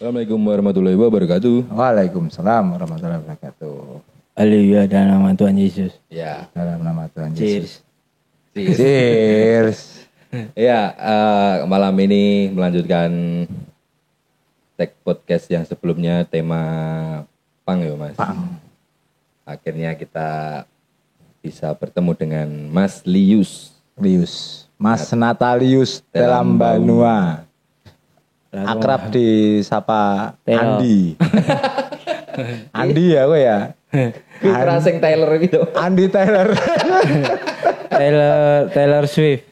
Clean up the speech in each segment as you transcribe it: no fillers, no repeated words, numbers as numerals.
Assalamualaikum warahmatullahi wabarakatuh. Waalaikumsalam warahmatullahi wabarakatuh. Haleluya dalam nama Tuhan Yesus. Ya, Dalam nama Tuhan Cheers. Yesus. Cheers. ya malam ini melanjutkan tag podcast yang sebelumnya tema pang ya Mas. Pang. Akhirnya kita bisa bertemu dengan Mas Lius. Mas Natalius Telambanua. Akrab disapa Teo. Andi. Andi ya gue ya. Racing Taylor itu. Andi Taylor. Taylor Swift.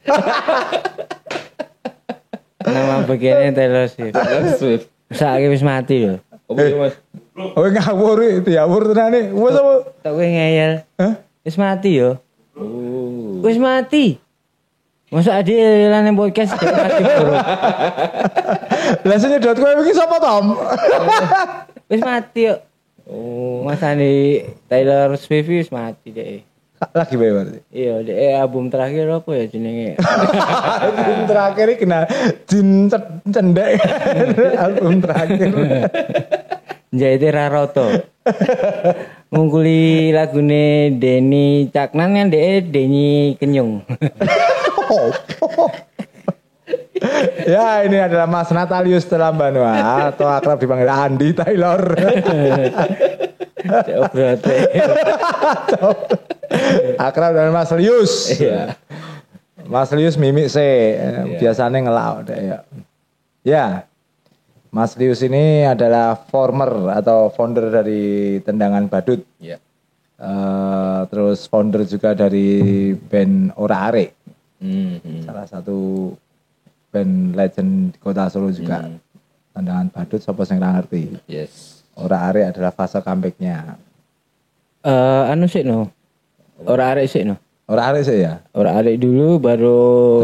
Nama bagiannya Taylor Swift. Taylor Swift. Saiki wis mati lho. Oh iya Mas. Oh ngawur itu ya, ngawur tenan nih. Wes apa? Tak kowe ngeyel. Hah? Wis mati yo. Oh. Wis mati. Masa ade lan podcast dia mati bro. Lah senyedot kowe iki sapa Tom? Wis mati yo. Oh. Mas Andi Taylor Swift wis mati deh. Lagi bae berarti. Iya, deh album terakhir apa ya jenenge? Album terakhir ini kena jin cendek. Album terakhir. Jaite Raroto. Ngungkuli lagune Denny Caknan kan dhek Denny Kenyung. Ya ini adalah Mas Natalius Telambanua atau akrab dipanggil Andi Taylor. Berarti Akrab dengan Mas Lius. Iya. Mas Lius mimik sih. Biasanya ngelak deh ya. Ya. Mas Lius ini adalah former atau founder dari Tendangan Badut. Iya. Terus founder juga dari band Ora Are. Hmm. Salah satu band legend di Kota Solo juga. Tendangan Badut siapa sing ora ngerti. Yes. Ora Are adalah fase comeback-nya. anu sih no. Ora arek sih no. Ora Are sih ya. Ora arek dulu baru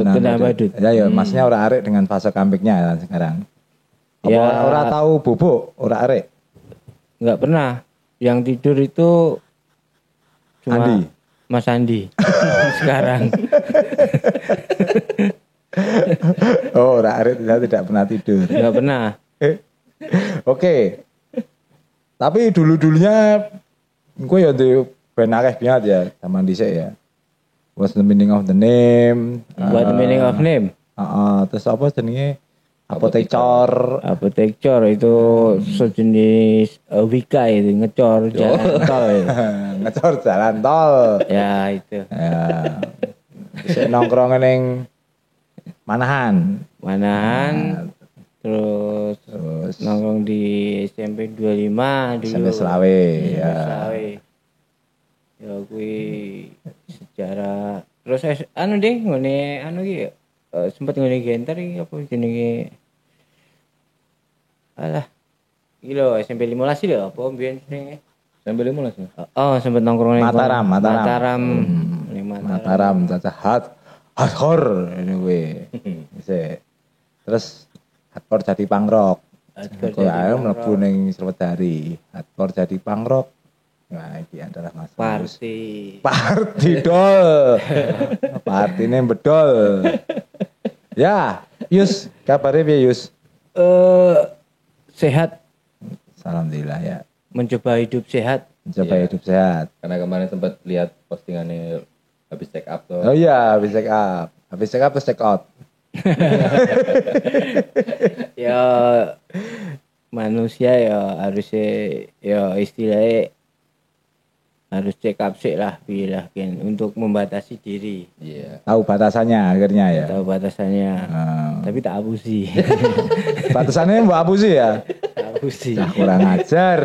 Tendangan Badut. Ya maksudnya Ora Are dengan fase comeback-nya sekarang. Apa Ya. ora tahu bubuk Ora Are? Enggak pernah. Yang tidur itu cuma Andi. Mas Andi. Sekarang. Oh, Ora Are tidak pernah tidur. Enggak pernah. Oke. Tapi dulu-dulunya gue ya di band akeh banget ya zaman dhisik ya. What's the meaning of the name? What the meaning of name? Terus apa jenenge? Apotekor. Apotekor itu sejenis Wika itu ngecor jalan tol itu. Ngecor jalan tol. Ya itu. Ya. Bisa nongkrong ning Manahan. Terus nongkrong di SMP 25 dulu. Sampai Selawe ya. Selawe. Ya kuwi sejarah. Terus anu deh ngene anu iki sempat ngene genter iki apa jenenge? Alah. Iki lho SMP 15 lho apa mbiyen jenenge? Sampai 15 Mas. Oh, sempat nongkrong ning Mataram. Ning Mataram caca hardcore anyway. Terus hardcore jadi punk rock. Kok ae mlebu ning Sriwedari. Hardcore jadi punk rock. Nah, ini adalah Mas Lius. Party dol. Partine bedol. Ya, Yus, kabarnya piye Yus? Sehat, Alhamdulillah ya. mencoba hidup sehat. Mencoba Iya. hidup sehat. Karena kemarin sempat lihat postingannya habis check up tuh. Oh iya, habis check up. Habis check up terus check out. Ya manusia ya harusnya ya istilahnya harus check up sih lah bilah kan untuk membatasi diri. Iya. Tahu batasannya akhirnya ya. Tahu batasannya. Tapi tak abusi. Batasannya mbak abusi ya. Tak abusi. Nah, kurang ajar.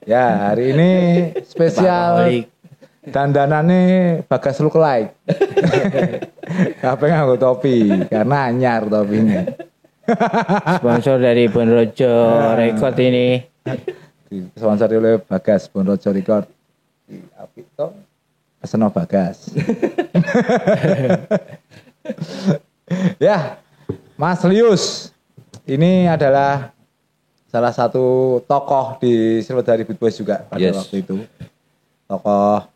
Ya, hari ini spesial Alkoholik. dandanannya Bagas lookalike. Apa nganggo topi karena anyar topinya. Sponsor dari Bonrojo Record ini. Sponsor oleh Bagas Bonrojo Record. Apik to. Peseno Bagas. Ya, Mas Lius. Ini adalah salah satu tokoh di Sriwedari Beat Boys juga pada waktu itu. Tokoh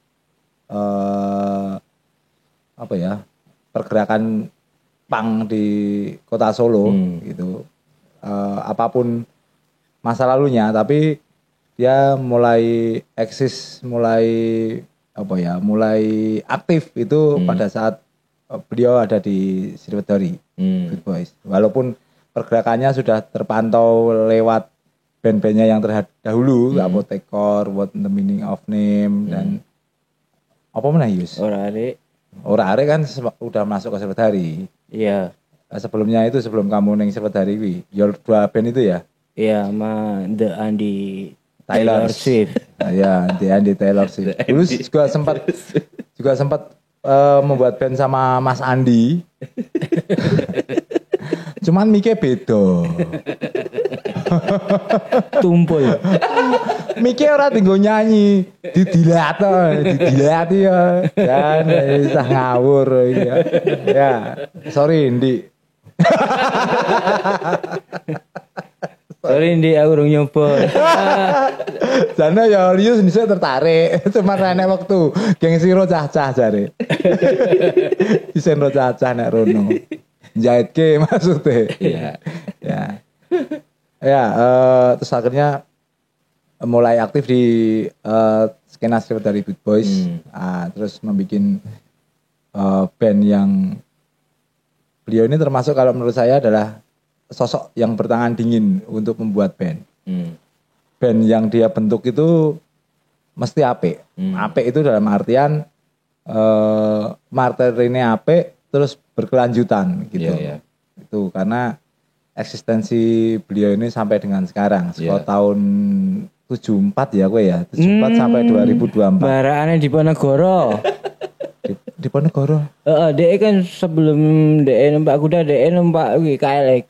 apa ya? Pergerakan punk di Kota Solo gitu. Apapun masa lalunya, tapi dia mulai eksis, mulai aktif itu pada saat beliau ada di Sriwedari Good Boys. Walaupun pergerakannya sudah terpantau lewat band-bandnya yang terdahulu, Apotekor, What the Meaning of Name dan apa mana Yus? Ora Are kan udah masuk ke Sriwedari. Iya. Sebelumnya itu sebelum kamu neng Sriwedari wi, your 2 band itu ya? Iya, sama The Andy Taylor Swift. Ya, The Andy Taylor Swift. Dulu juga sempat membuat band sama Mas Andi. Cuman miknya beda. Tumpul. Miknya ora tinggal nyanyi, didilat ya. Kan bisa ngawur ya. Ya, sorry Ndi. Sorry Ndi, aku urung nyoba. Sana ya Lius bisa tertarik, cuma enek waktu gengsi ro cah-cah jare. Isen ro cah-cah nek rono. Jahitke maksudnya. Iya. Ya. Ya, terus akhirnya mulai aktif di skena Sriwedari Good Boys. Terus membuat band yang beliau ini termasuk kalau menurut saya adalah sosok yang bertangan dingin untuk membuat band. Band yang dia bentuk itu mesti apik. Apik itu dalam artian materinya apik terus berkelanjutan gitu. Iya. Itu karena eksistensi beliau ini sampai dengan sekarang. Sekitar tahun 74 ya gue ya. 74 sampai 2024. Barakane di Ponegoro. Di Ponegoro. Dia kan sebelum dia numpak kuda, dia numpak KLX.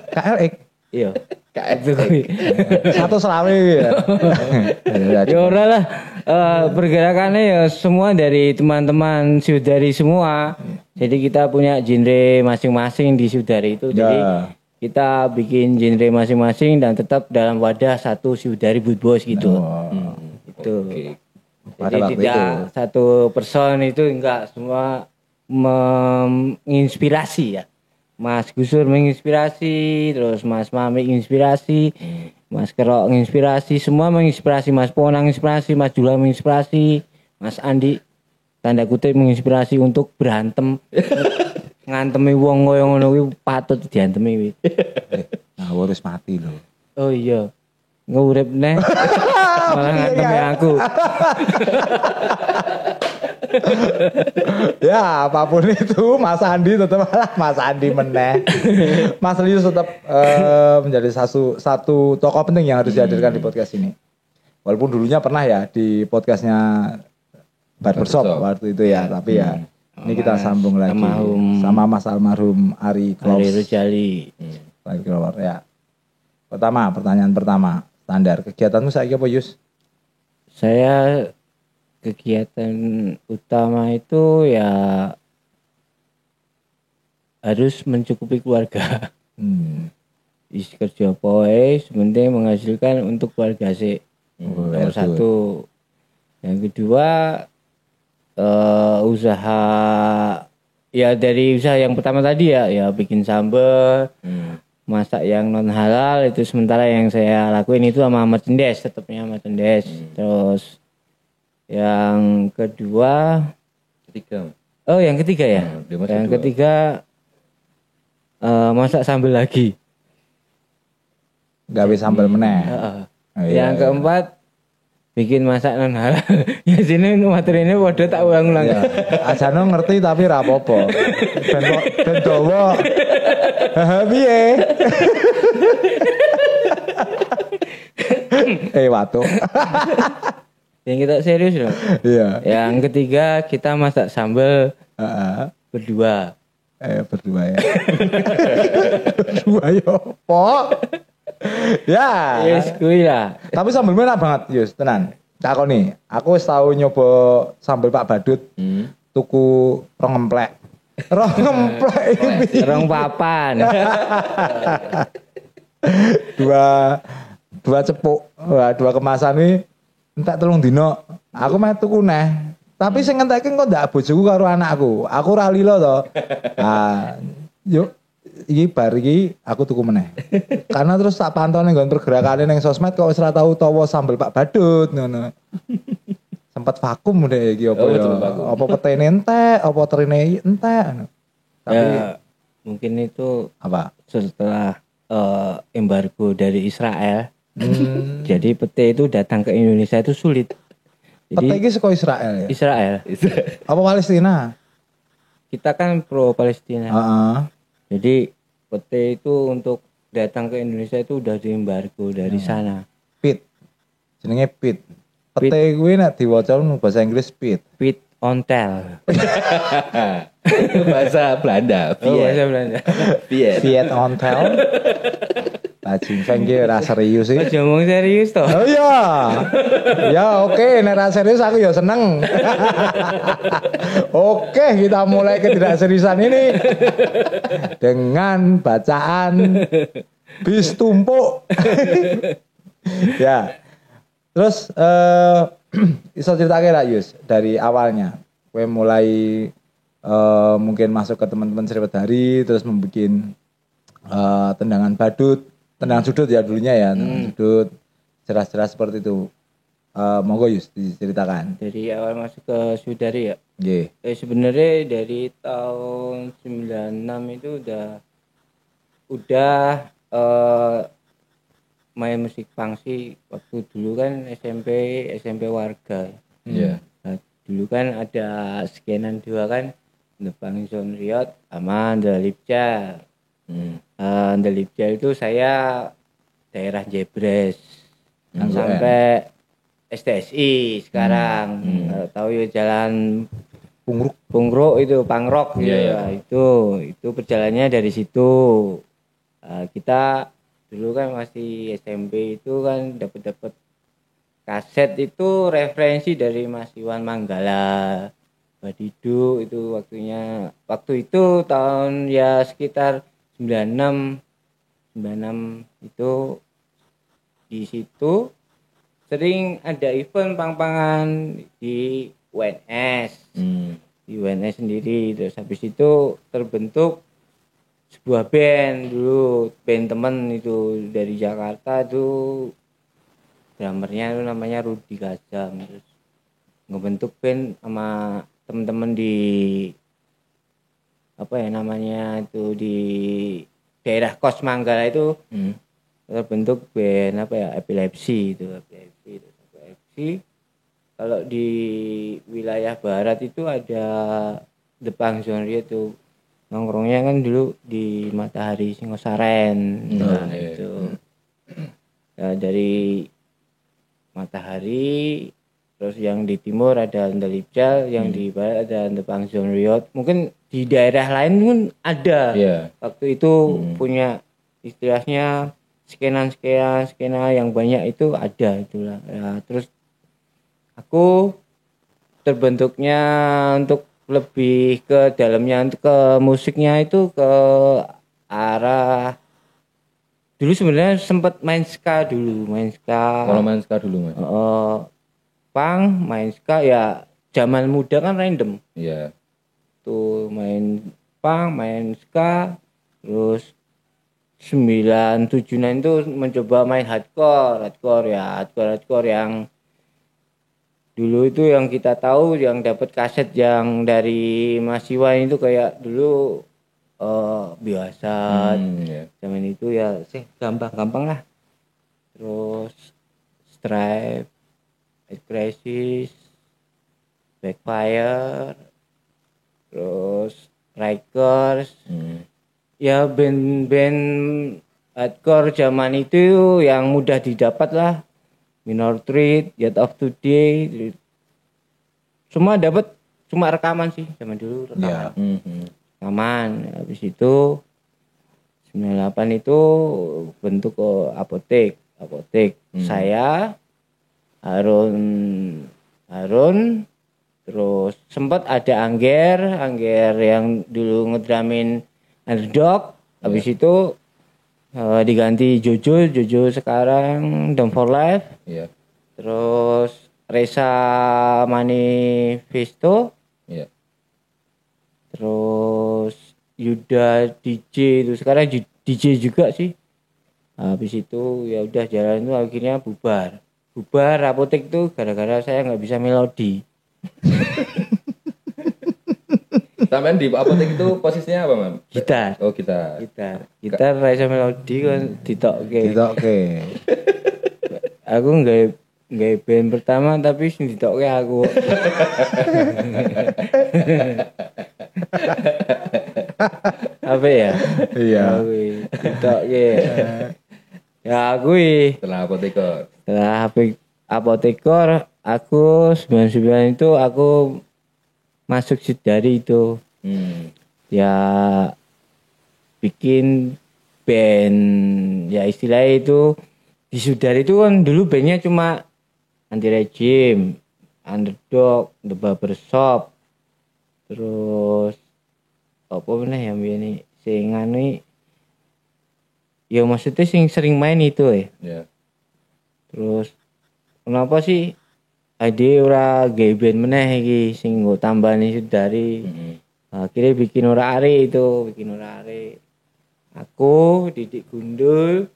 KLX. Iya. KLX. Satu selawe ya. Ya ora lah. Pergerakannya ya semua dari teman-teman Sriwedari semua. Jadi kita punya genre masing-masing di Sriwedari itu. Jadi kita bikin genre masing-masing dan tetap dalam wadah satu Sriwedari Good Boys gitu. Itu. Jadi tidak satu person itu enggak, semua menginspirasi ya. Mas Gusur menginspirasi, terus Mas Mami menginspirasi, Mas Kerok menginspirasi, semua menginspirasi, Mas Ponang menginspirasi, Mas Jula menginspirasi, Mas Andi tanda kutip menginspirasi untuk berantem. Ngantemi wong koyo ngono kuwi patut diantemi kuwi. Nah, harus mati loh. Oh iya. Ngurip neh. Malah ngantemi aku. Ya apapun itu Mas Andi tetap Mas Andi meneh. Mas Lius tetap menjadi satu tokoh penting yang harus dihadirkan di podcast ini. Walaupun dulunya pernah ya di podcastnya Barbershop waktu itu ya, tapi ya ini kita sambung lagi sama Mas almarhum Ari Klaus. Ari Rujali. Ari Klaus ya. Pertanyaan pertama standar, kegiatanmu saiki apa Yus? Saya kegiatan utama itu ya harus mencukupi keluarga. Isi kerja poe sebenarnya menghasilkan untuk keluarga sih. Nomor satu. Yang kedua usaha ya, dari usaha yang pertama tadi ya bikin sambal, masak yang non halal itu sementara yang saya lakuin itu sama merchandise, tetapnya merchandise. Terus yang ketiga ya. Yang ketiga masak sambal lagi. Gawe sambal meneh. Yang keempat bikin masak non halal. Ya sini materinya waduh tak ulang-ulang. Ya. Ajano ngerti tapi ra apa-apa. Ben dawa. Piye? Watu. Yang kita serius dong. Iya. Yang ketiga kita masak sambal berdua. Berdua ya. Berdua ya apa? Ya. Yes, kuwi lah. Tapi sambelnya enak banget, Yus, tenan. Takoni, aku wis tau nyoba sambel Pak Badut. Tuku rong emplek. Rong papan. dua cepuk. Dua kemasan ini entek 3 dino. Aku meh tuku neh. Tapi sing ngentekke kok ndak bojoku karo anakku. Aku ra lilo to. Yuk iki bar iki aku tuku meneh. Karena terus tak pantau ning nggon pergerakane ning sosmed kok wis ora tau utawa sambel Pak Badut ngono. Sempat vakum deh iki apa Oh, ya. sempat vakum. Apa petene entek, apa terine entek. Tapi Ya, mungkin itu apa? setelah embargo dari Israel. Hmm, Jadi pete itu datang ke Indonesia itu sulit. pete Jadi iki saka Israel ya. Israel, Apa Palestina? kita kan pro Palestina. Heeh. Jadi pete itu untuk datang ke Indonesia itu udah diembargo dari sana. Pit. Jenenge pit. Pete kuwi nek diwaca bahasa Inggris pit. Pit on tel. Itu bahasa Belanda. Oh, bahasa Belanda. Viet. Viet Ontel. Bajing feng ki ora serius sih. Aja ngomong serius toh. Oh iya. Ya oke, nek ra serius aku ya seneng. Oke, kita mulai ketidakseriusan ini dengan bacaan bis tumpuk. Ya. Terus iso ceritake lah Yus dari awalnya. Kowe mulai mungkin masuk ke teman-teman Sriwedari terus membuat tendangan badut, tendangan sudut ya dulunya ya, tendangan sudut. Jelas-jelas seperti itu. Monggo Yus diceritakan. Dari awal masuk ke Sudari ya. Nggih. Sebenarnya dari tahun 96 itu udah main musik punk sih. Waktu dulu kan SMP warga. Iya. Nah, dulu kan ada skenan dua kan, The Punk Zone Riot sama The Lipca. The Lipca itu saya daerah Jebres sampai STSI sekarang. Kalau tahu ya jalan Pungruk itu Pangrok gitu ya. Itu perjalanannya dari situ. Kita dulu kan masih SMP itu kan dapat kaset itu referensi dari Mas Iwan Manggala, Badidu itu waktu itu tahun ya sekitar 96 itu di situ sering ada event pang-pangan di UNS. Di UNS sendiri, terus habis itu terbentuk sebuah band dulu, band temen itu dari Jakarta tuh, drummernya itu namanya Rudi Kajam, terus ngebentuk band sama temen-temen di apa ya namanya itu di daerah Kos Manggala itu terbentuk band apa ya epilepsi. Kalau di wilayah barat itu ada The Punk Zone itu nongkrongnya kan dulu di Matahari Singosaren. Itu nah, dari Matahari terus yang di timur ada Andalipcal, yang di barat ada The Punk Zone Riot. Mungkin di daerah lain pun ada. Waktu itu punya istilahnya skena yang banyak itu ada itulah. Ya, terus aku terbentuknya untuk lebih ke dalamnya untuk ke musiknya itu ke arah dulu sebenarnya sempat main ska. Kalau main ska dulu Mas. Punk, main ska ya zaman muda kan random. Iya. Tuh main punk, main ska, terus 979 itu mencoba main hardcore yang dulu itu yang kita tahu yang dapat kaset yang dari Mas Iwan itu kayak dulu biasa zaman itu ya gampang lah. Terus Stripe, Crisis, Backfire, terus Rikers. Ya band-band hardcore zaman itu yang mudah didapat lah. Minor Threat, Yet of Today, semua dapat, cuma rekaman sih zaman dulu rekaman. Habis itu 98 itu bentuk apotek. Saya Harun terus sempat ada Angger yang dulu ngedramin Underdog. Habis itu diganti Jojo sekarang Down for Life. Iya. Terus Reza Manifesto. Iya. Terus Yuda DJ itu sekarang DJ juga sih. Habis itu ya udah jalan itu akhirnya bubar apotek tuh gara-gara saya nggak bisa melodi. Sampean di apotek itu posisinya apa, Mam? Gitar. Oh, gitar. Gitar rasa melodi kan ditokke. Aku nggak band pertama tapi sing ditokke aku. Apa ya? Iya. Ditokke. Ya aku Setelah apoteker. setelah apotekor aku 99 itu aku masuk Sudari itu. Ya bikin band ya istilahnya itu di Sudari itu kan dulu bandnya cuma Anti Regime, Underdog, The Barbershop, terus apa meneh ya ini sing anu ya maksudnya sering main itu ya. Ya. Terus kenapa sih ade ora gawe band meneh iki sing nggo tambani Sudari. Akhirnya bikin ora are. Aku Didik Gundul,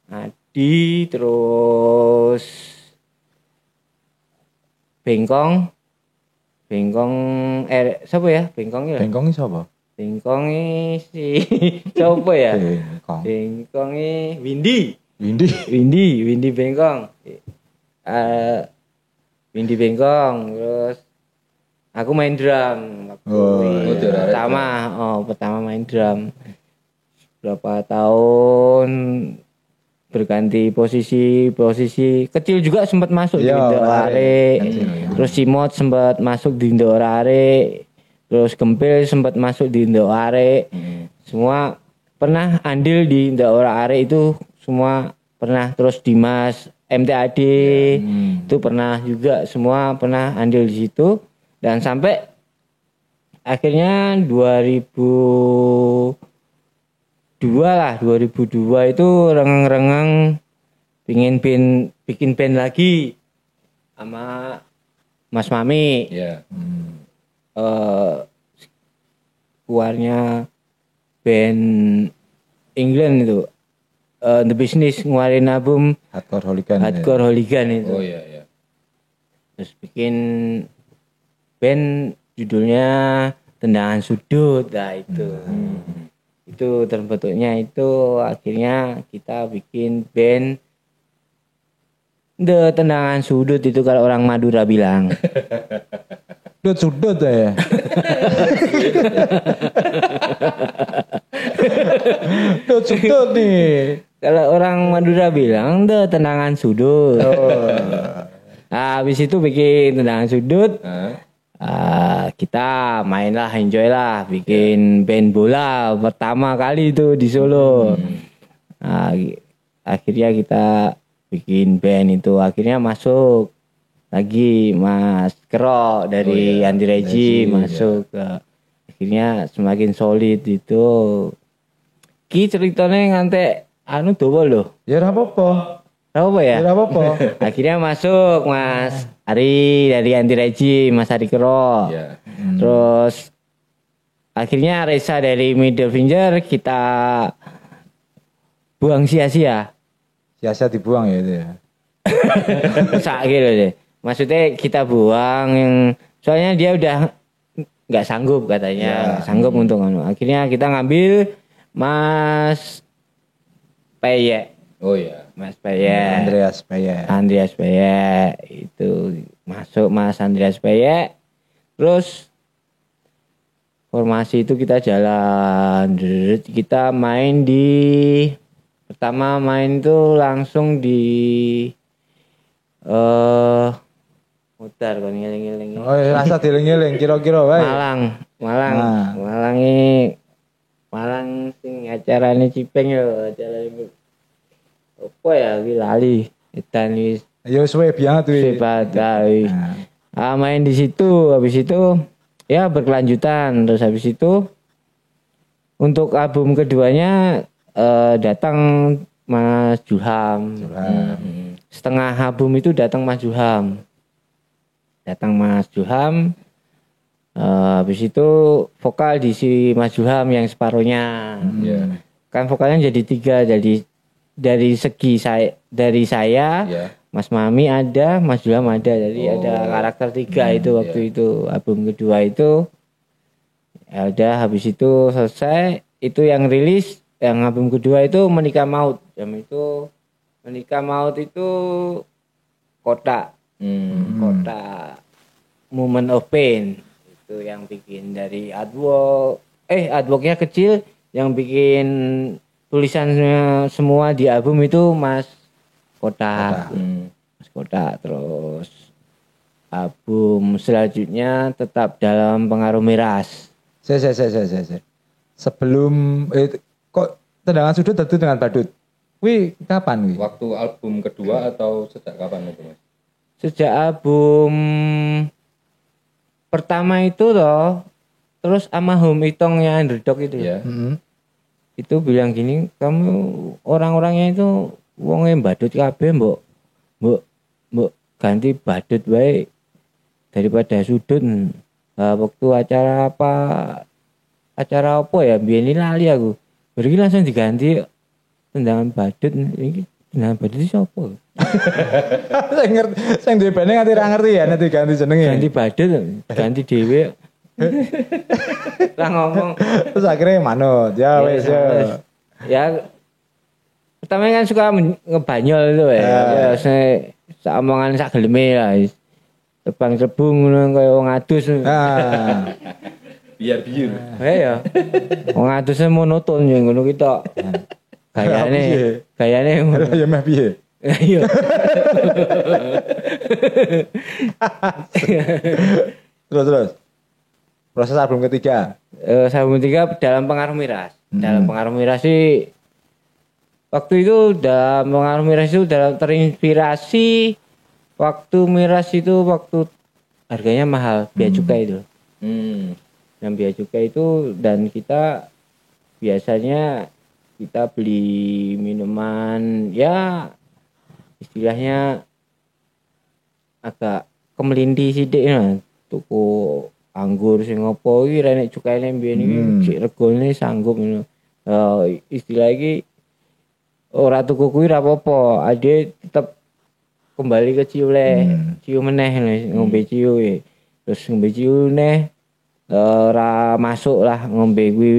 Adi, terus Bengkong siapa ya? Bengkong ya? Bengkong iki sapa? Bengkong si siapa ya? Bengkong. Bengkong Windy Bengkong. Windy Bengkong, terus aku main drum waktu pertama main drum. Berapa tahun berganti posisi kecil juga sempat masuk di Indo Are. Terus Cimot sempat masuk di Indo Are. Terus Gempil sempat masuk di Indo Are. Semua pernah andil di Indo Are itu semua pernah. Terus Dimas MTAD itu pernah juga, semua pernah andil di situ. Dan sampai akhirnya 2002 itu rengang-rengang pingin bikin band lagi sama Mas Mami. Iya. Keluarnya band England itu The Business ngeluarin album Hardcore Hooligan itu. Oh iya. Terus bikin band judulnya Tendangan Sudut. Nah itu. Itu terbentuknya itu akhirnya kita bikin band The Tendangan Sudut itu kalau orang Madura bilang. Sudut ya. Sudut nih. Kalau orang Madura bilang The Tendangan Sudut. Nah, habis itu bikin Tendangan Sudut. Kita mainlah, enjoy lah, bikin band bola pertama kali itu di Solo. Akhirnya kita bikin band itu, akhirnya masuk lagi Mas Kero dari Anti Regime masuk ke, akhirnya semakin solid itu. Ki ceritanya ngantek anu dowo loh. Ya ora apa-apa. Apa ya? Ya apa-apa. Akhirnya masuk Mas Ari dari Anti Regime, Mas Ari Kero. Iya. Terus akhirnya Reza dari Middle Finger kita buang sia-sia. Sia-sia dibuang ya itu ya. Sak gitu deh. Maksudnya kita buang yang soalnya dia udah nggak sanggup katanya, sanggup untuk anu. Akhirnya kita ngambil Mas Peye. Oh iya. Mas Peye. Andreas Peye itu masuk Mas Andreas Peye. Terus formasi itu kita jalan, kita main pertama main itu langsung di mutar kon ngeling-eling. Oh iya, rasa dieling-eling kira-kira wae. Malang sing acarane Cipeng yo, acarane apa ya iki lali. Edan wis Ya suwe banget kuwi. Main di situ, habis itu ya berkelanjutan. Terus habis itu untuk album keduanya datang Mas Julham. Setengah album itu datang Mas Julham. Habis itu vokal diisi Mas Ilham yang separuhnya. Iya. Kan vokalnya jadi 3, jadi dari segi saya, Iya. Mas Mami ada, Mas Ilham ada, jadi ada karakter 3 itu waktu itu album kedua itu. Ya udah habis itu selesai, itu yang rilis, yang album kedua itu Menikah Maut. Jam itu Menikah Maut itu Kota Moment of Pain itu yang bikin dari artworknya kecil, yang bikin tulisannya semua di album itu Mas Kota. Mas Kota. Terus album selanjutnya Tetap Dalam Pengaruh Miras. Saya. Sebelum kok Tendangan Sudut tentu dengan Badut. Wih, kapan wih? Waktu album kedua atau sejak kapan itu, Mas? Sejak album pertama itu loh, terus sama Home Itongnya Underdog itu. Iya. Itu bilang gini, kamu orang-orangnya itu wongnya badut kabeh, mbok ganti badut baik daripada Sudut. Waktu acara apa ya, biyen lali aku. Beri langsung diganti Tendangan Badut. Ini Tendangan Badut itu siapa? Saya ngerti, saya duwe bane nganti ra ngerti ya nanti ganti jenenge. Ganti Badut, ganti dhewe. Lah ngomong. Terus akhirnya manut. Ya wes ya. Ya pertama kan suka ngebanyol itu ya. Ya saya omongan sak geleme lah. Terbang terbung ngono kaya wong adus. Biar. Ya. Wong adusnya monoton ya ngono ki tok. Gayane ngono. Ya meh piye? Iya. Terus. Proses album ketiga. Album ketiga Dalam Pengaruh Miras. Dalam Pengaruh Miras sih waktu itu Dalam Pengaruh Miras itu terinspirasi waktu miras itu waktu harganya mahal, bea cukai itu. Yang bea cukai itu, dan kita biasanya kita beli minuman ya istilahnya agak kemelindi sithik ya. Tuku anggur sing opo iki renek cukaine mbiyen iki sik regane sanggup ngono. Istilah iki ora tuku kuwi ra apa-apa, ade tetep kembali ke ciu meneh ngombe ciu ya. Terus ngombe ciu neh ora masuk lah ngombe kuwi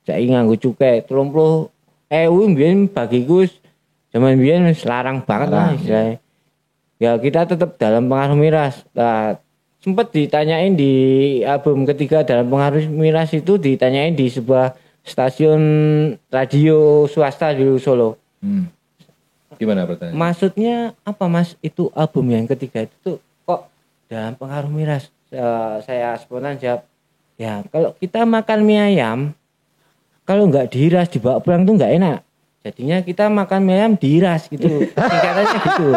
saiki nganggo cukai 30.000 mbiyen bagiku zaman mbiyen wis larang banget lah istilahnya. Ya kita tetap Dalam Pengaruh Miras. Nah, sempat ditanyain di album ketiga Dalam Pengaruh Miras itu, ditanyain di sebuah stasiun radio swasta di Solo. Gimana pertanyaan? Maksudnya apa Mas, itu album yang ketiga itu kok Dalam Pengaruh Miras? Saya spontan jawab, ya kalau kita makan mie ayam kalau nggak diiras dibawa pulang tuh nggak enak. Jadinya kita makan mie ayam diiras gitu. Singkatannya gitu.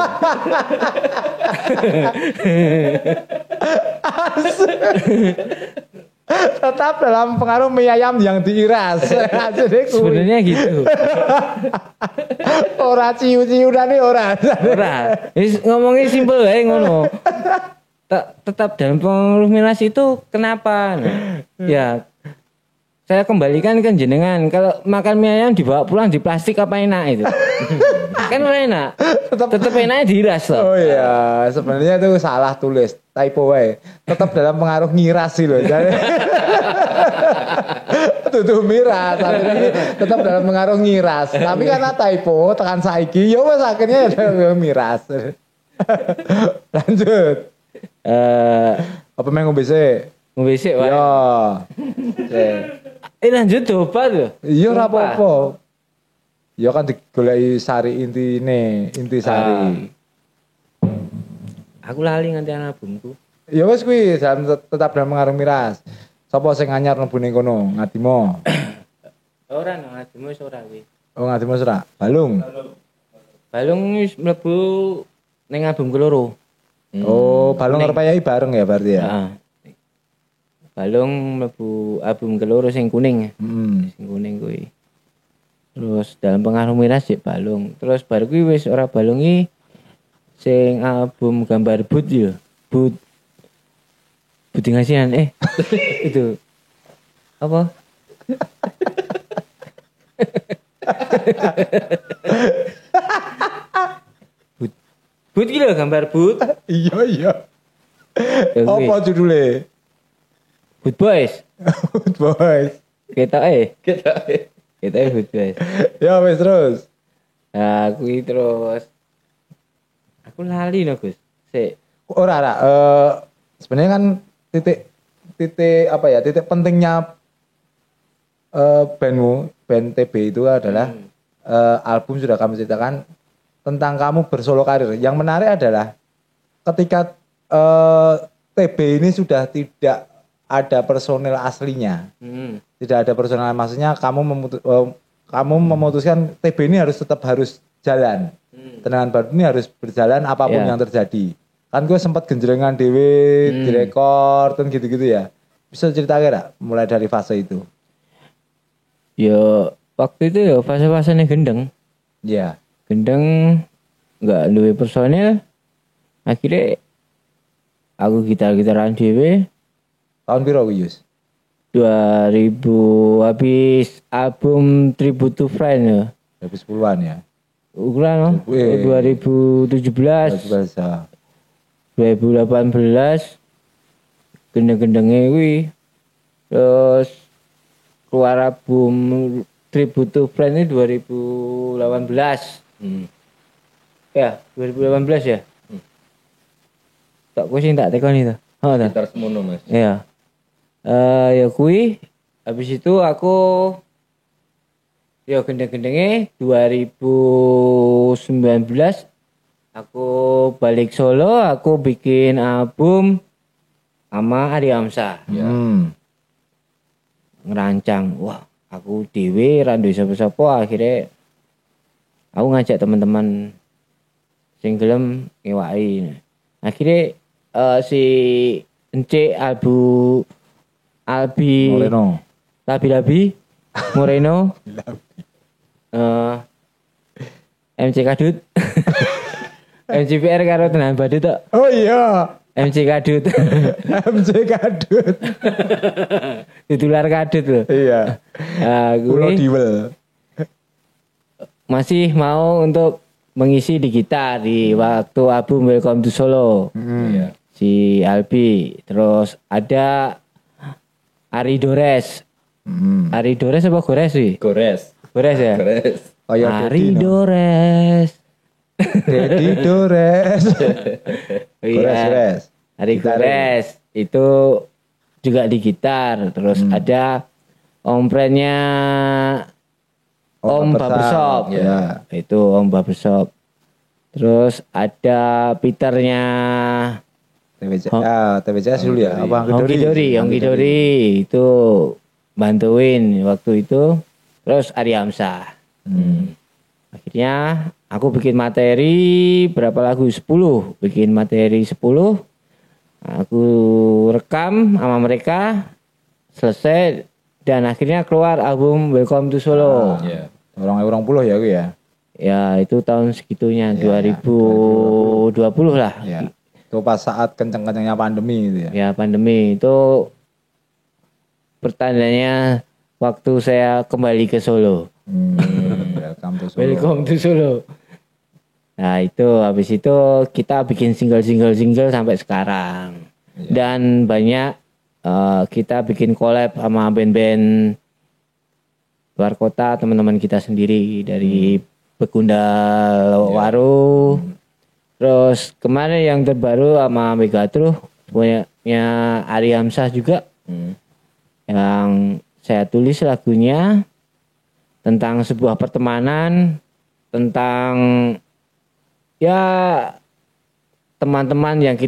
Tetap dalam pengaruh mie ayam yang diiras. Sebenarnya gitu. Ora ciu-ciuran ora. Ngomongnya simpel wae ngono. Tetap Dalam Pengaruh Miras itu kenapa? Nah, ya saya kembalikan ke jenengan. Kalau makan mie ayam dibawa pulang di plastik apa enak itu? Kan enak. Tetap enaknya diiras loh. Oh iya, sebenarnya itu salah tulis, typo wae. Tetap dalam pengaruh ngiras sih loh. Tutup miras, tapi tetap dalam pengaruh ngiras. Tapi karena typo, tekan saiki, ya wes akhirnya ada miras. Lanjut. Apa main ngombe sih? Ngombe sik wae. Yo. Lanjut coba tuh. Iya ora apa-apa. Ya kan digoleki sari inti sari. Aku lali nganti albumku. Ya wis kuwi tetap dalam pengaruh miras. Sapa sing anyar mlebu ning kono? Ngadimo. Ora nang Ngadimo wis ora kuwi. Oh Ngadimo ora. Balung. Balung wis mlebu ning album keloro. Oh, Balung karo Payai bareng ya berarti ya. Heeh. Balung mlebu album keloro sing kuning. Sing kuning kuwi. Terus Dalam Pengaruh Miras sik Balung. Terus bar kuwi wis ora Balung iki sing album Gambar But ya. But Budi Ngasinan itu apa? But gitu gambar but. Iya. Ya, Apa judulnya? But Boys. Boys. Kita But Boys. Ya wes terus. Nah, aku lali no Gus. Ora. Sebenarnya kan titik pentingnya band TB itu adalah album sudah kamu ceritakan tentang kamu bersolo karir. Yang menarik adalah ketika TB ini sudah tidak ada personel aslinya. Tidak ada personel, maksudnya kamu memutuskan TB ini tetap harus jalan. Tenangan Baru ini harus berjalan apapun yang terjadi. Kan gue sempat genjrengan dewe, direkord dan gitu-gitu ya. Bisa cerita kira mulai dari fase itu? Ya waktu itu ya fase-fasenya gendeng. Iya. Gendeng nggak duwe personil. Akhirnya aku gitar-gitaran dhewe. Tahun piro Yus? 2000 habis album Tribute to Friend ya. 2010-an ya. Ukuran 2017. 2018 gendeng-gendengnya kuwi. Terus keluar album Tribute to Friend ini 2018. Ya, 2018 ya. Tak kuwi sing tak tekoni to. Oh, ta. Gitar semono Mas. Iya. Ya kuwi habis itu aku ya gendeng-gendengnya 2019 aku balik Solo, aku bikin album sama Ari Amsa. Ngerancang, wah aku dewe ra duwe sapa-sapa, akhirnya aku ngajak teman-teman sing gelem ngewaki. Akhirnya si Ence Albi Moreno. Labi Moreno. MC Kadut. MCPR karo Tenan Badut tok. Oh iya. MC Kadut. MC Kadut. Titular Kadut loh. Iya. Pulau Gue Diwel. masih mau untuk mengisi di gitar di waktu album Welcome to Solo. Iya. Si Albi, terus ada Ari Dores. Ari Dores apa Gores sih? Gores. Gores ya? Gores. Ari Dores. Dedi Dores. Iya. Ari Gores itu juga di gitar. Terus ada omprennya Om Barbershop. Ya. Itu Om Barbershop. Terus ada Peternya TBCS dulu ya. Apa Om Kidori itu bantuin waktu itu. Terus Ari Amsa. Akhirnya aku bikin materi berapa lagu? 10. Bikin materi 10. Aku rekam sama mereka. Selesai. Dan akhirnya keluar album Welcome to Solo. Iya. Orang 20 ya gue ya. Ya itu tahun segitunya. 2020 lah. Ya. Itu pas saat kenceng-kencengnya pandemi gitu ya. Ya pandemi itu pertandanya waktu saya kembali ke Solo. Welcome to Solo. Welcome to Solo. Nah itu habis itu kita bikin single sampai sekarang. Ya. Dan banyak kita bikin collab sama band-band luar kota, teman-teman kita sendiri dari Begundal Waru. Terus kemarin yang terbaru sama Megatruh punya Ari Hamzah juga. Yang saya tulis lagunya tentang sebuah pertemanan, tentang ya teman-teman yang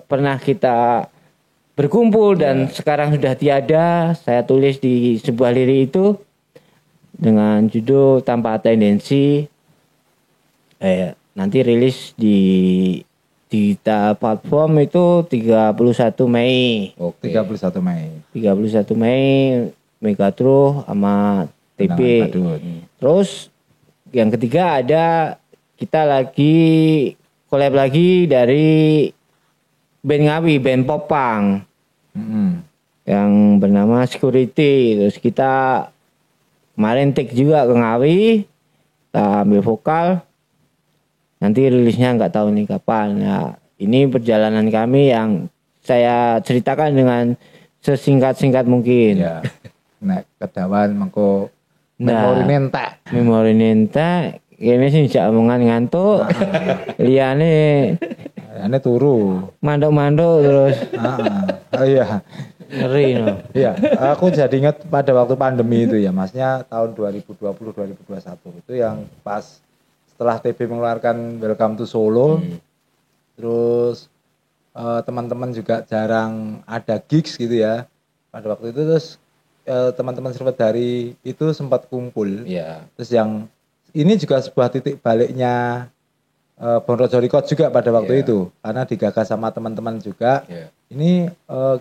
pernah kita berkumpul dan sekarang sudah tiada. Saya tulis di sebuah lirik itu dengan judul Tanpa Tendensi. Nanti rilis di platform itu 31 Mei. Oke. 31 Mei. 31 Mei Megatruh sama TP. Terus yang ketiga ada kita lagi collab lagi dari band Ngawi, band Popang. yang bernama Security. Terus kita kemarin take juga ke Ngawi, kita ambil vokal. Nanti rilisnya nggak tahu nih kapan. Nah, ini perjalanan kami yang saya ceritakan dengan sesingkat-singkat mungkin. Ya. Nek kedawan mengko Nah. Memori entek. Ini sih jak omongan ngantuk. Liyane turu. manduk-manduk terus Iya. ngeri no. Iya, aku jadi ingat pada waktu pandemi itu ya, Masnya tahun 2020-2021 itu yang pas setelah TB mengeluarkan Welcome to Solo, terus teman-teman juga jarang ada gigs gitu ya. Pada waktu itu terus teman-teman Sriwedari itu sempat kumpul. Iya. Terus yang ini juga sebuah titik baliknya Bonrojo Record juga pada waktu itu, karena digagas sama teman-teman juga. Ini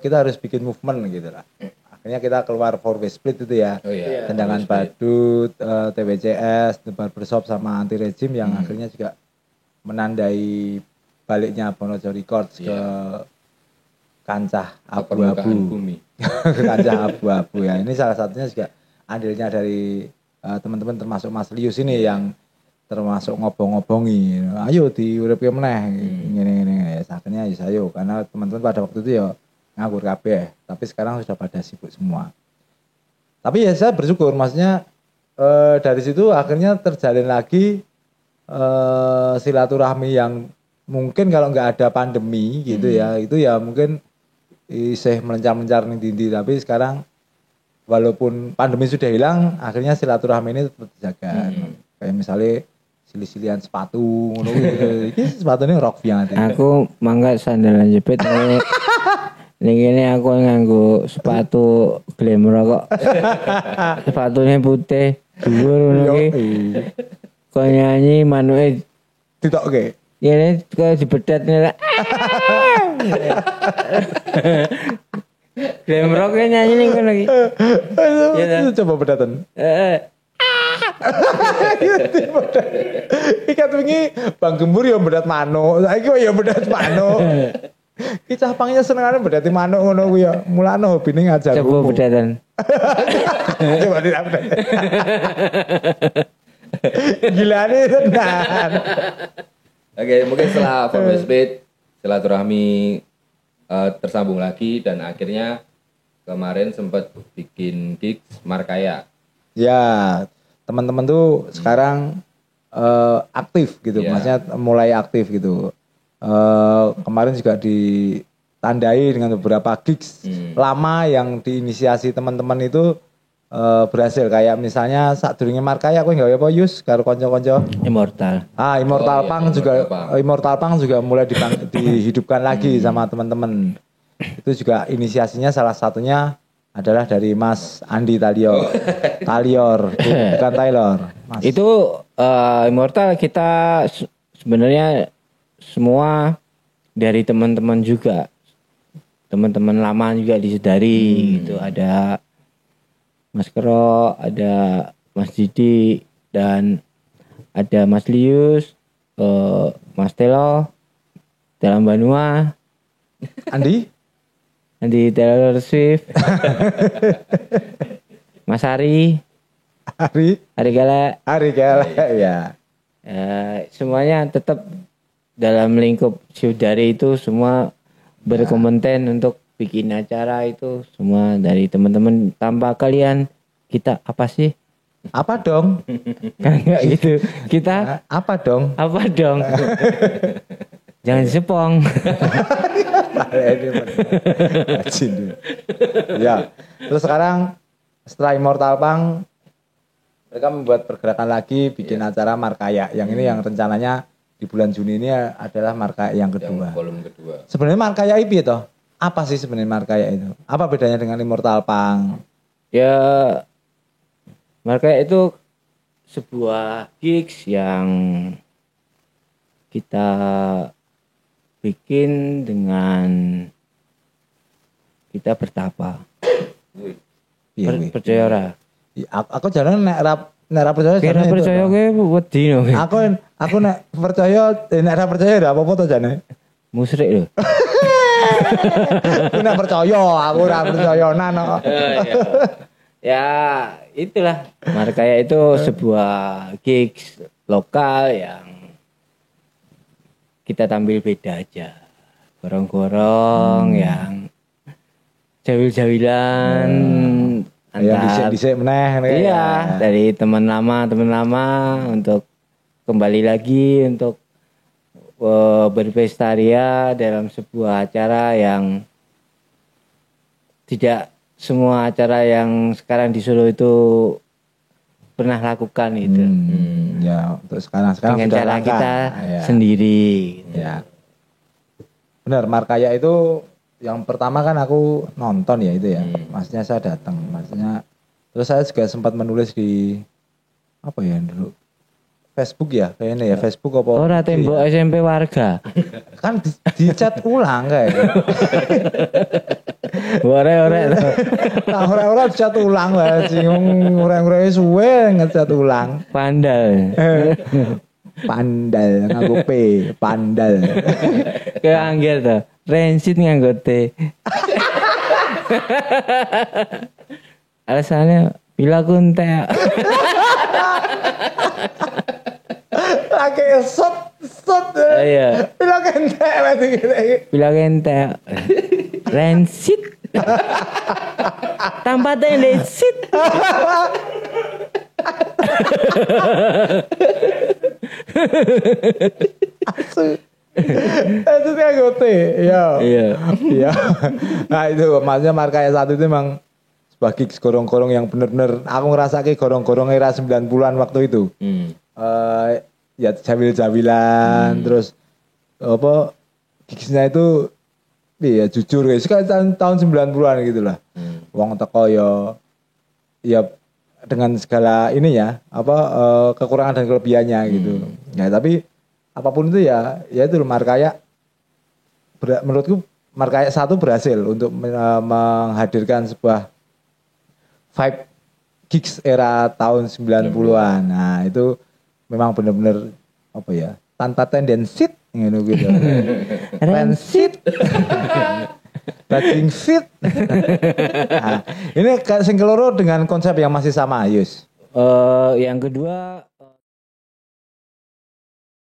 kita harus bikin movement gitu lah. Akhirnya kita keluar Four Way Split itu ya. Tendangan Badut, TWCS, The Barbershop sama Anti Regime yang akhirnya juga menandai baliknya Bonrojo Records ke kancah abu-abu. Ke kancah abu-abu ya. Ini salah satunya juga andilnya dari teman-teman termasuk Mas Lius ini yang termasuk ngobong-ngobongi. Ayo diuripke meneh ngene-ngene. Akhirnya ya ayo karena teman-teman pada waktu itu ya nganggur kabeh, tapi sekarang sudah pada sibuk semua. Tapi ya saya bersyukur, maksudnya dari situ akhirnya terjalin lagi silaturahmi yang mungkin kalau nggak ada pandemi gitu ya, itu ya mungkin isih melencar-melencar ning dindi, tapi sekarang walaupun pandemi sudah hilang, akhirnya silaturahmi ini tetap dijaga. Kayak misalnya sili-silian sepatu ngono iki sepatune rock banget. Aku mangga sandalan jepit ini aku nganggo sepatu glamour kok. Sepatunya putih, dhuwur ngono iki. Kok nyanyi manuke ditokke. Ini kok dibedet nih. Glamour rock nyanyi ning ngono iki. Coba bedatan. Ikat wingi Bang Gembur ya bedat manuk, saiki ya bedat manuk. Ki cah pangnya senengane bedati manuk ngono kuwi ya. Mulane hobine ngajar. Coba bedatan. Coba tidak bedat. Gilane tenan. Oke, mungkin setelah Four Way Split silaturahmi tersambung lagi dan akhirnya kemarin sempat bikin gigs Markaya. Ya, teman-teman tuh sekarang aktif gitu, maksudnya mulai aktif gitu. Kemarin juga ditandai dengan beberapa gigs lama yang diinisiasi teman-teman itu berhasil, kayak misalnya sadurunge Markaya aku gawe apa Yus karo kanca-kanca Immortal. Immortal Punk juga Immortal Punk juga mulai dihidupkan lagi sama teman-teman. Itu juga inisiasinya salah satunya adalah dari Mas Andi Talior, bukan Taylor. Mas. Itu Immortal kita sebenarnya semua dari teman-teman juga, teman-teman lama juga disadari gitu. Ada Mas Kero, ada Mas Didi, dan ada Mas Lius, Mas Telo, dalam Banua, Andi Taylor Swift, Mas Ari Galak ya. Semuanya tetap dalam lingkup Siudari itu semua berkompeten untuk bikin acara itu semua dari teman-teman. Tanpa kalian kita apa sih? Apa dong? Kan enggak gitu. Kita apa dong? Jangan disepong. Ya. Terus sekarang setelah Immortal Punk mereka membuat pergerakan lagi bikin acara Markaya. Yang ini yang rencananya di bulan Juni ini adalah Markaya yang kedua. Volume kedua. Sebenarnya Markaya itu toh? Apa sih sebenarnya Markaya itu? Apa bedanya dengan Immortal Punk? Ya, Markaya itu sebuah gigs yang kita bikin dengan kita bertapa. Percaya ora? Aku jalan nek ra percaya. Kira percaya kowe wedi no. Aku nek percaya nek ra percaya ndak apa-apa to jane. Musyrik lho. Aku nek percaya, aku ora percayanan kok. Ya itulah Markaya itu sebuah gigs lokal yang kita tampil beda aja. Gorong-gorong yang jawil-jawilan Ya dhisik meneh iya, dari teman lama untuk kembali lagi untuk berpesta ria dalam sebuah acara yang tidak semua acara yang sekarang di Solo itu pernah lakukan itu. Ya, untuk sekarang dengan sudah cara langka. kita Ya. sendiri. Gitu. Ya. Benar, Markaya itu yang pertama kan aku nonton ya itu ya. Maksudnya saya datang, maksudnya terus saya juga sempat menulis di apa ya dulu? Facebook ya, kayaknya ya Facebook apa? Ora tembok SMP warga. Kan dicat ulang kayak. Ore-ore. Nah, ora dicat ulang wae sing ora-ora suwe ngecat ulang. Pandal. Pandal nganggo P, pandal. Kayak angger to. Rensit nganggo T. Alasannya bila kuntek. Lagi set. Iya. Bilang entek berarti gitu. Bila kentek. Rensit. Tanpa rensit. Itu dia gote. Ya. Iya. Iya. Nah itu maksudnya Markaya 1 itu memang sebagai gorong-gorong yang bener-bener aku ngerasa kayak gorong-gorong era 90-an waktu itu. Ya jawil-jawilan terus apa gigsnya itu ya jujur guys kan tahun 90-an gitu lah. Wong teko ya dengan segala ini ya apa kekurangan dan kelebihannya gitu. Ya tapi apapun itu ya itu Markaya menurutku Markaya 1 berhasil untuk menghadirkan sebuah vibe gigs era tahun 90-an. Nah, itu memang benar-benar apa ya? Tanpa tendensi ngono gitu. Rensit. Bajing fit. Nah, ini sing keloro dengan konsep yang masih sama, Yus. Yang kedua